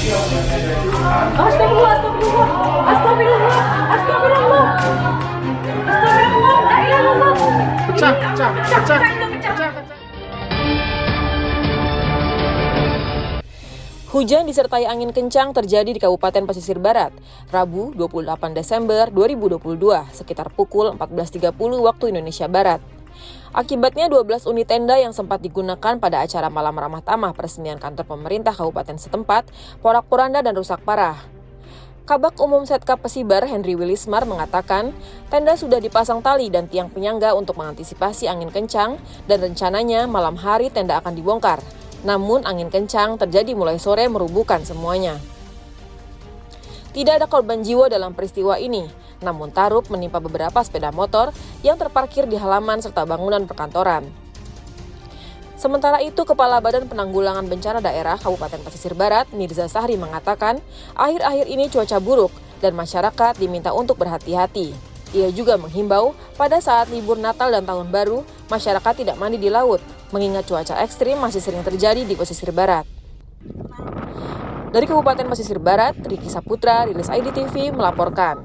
Astagfirullah, astagfirullah, astagfirullah, astagfirullah, astagfirullah, la ilaha illallah. Pecah. Hujan disertai angin kencang terjadi di Kabupaten Pesisir Barat, Rabu 28 Desember 2022, sekitar pukul 14.30 waktu Indonesia Barat. Akibatnya 12 unit tenda yang sempat digunakan pada acara malam ramah tamah peresmian Kantor Pemerintah Kabupaten setempat, porak, poranda, dan rusak parah. Kabag Umum Setkab Pesibar Hendri Wilismar mengatakan, tenda sudah dipasang tali dan tiang penyangga untuk mengantisipasi angin kencang dan rencananya malam hari tenda akan dibongkar. Namun angin kencang terjadi mulai sore merubuhkan semuanya. Tidak ada korban jiwa dalam peristiwa ini, namun tarup menimpa beberapa sepeda motor yang terparkir di halaman serta bangunan perkantoran. Sementara itu, Kepala Badan Penanggulangan Bencana Daerah Kabupaten Pesisir Barat, Mirza Sahri mengatakan, akhir-akhir ini cuaca buruk dan masyarakat diminta untuk berhati-hati. Ia juga menghimbau pada saat libur Natal dan Tahun Baru, masyarakat tidak mandi di laut, mengingat cuaca ekstrim masih sering terjadi di Pesisir Barat. Dari Kabupaten Pesisir Barat, Riki Saputra, RILISID TV melaporkan.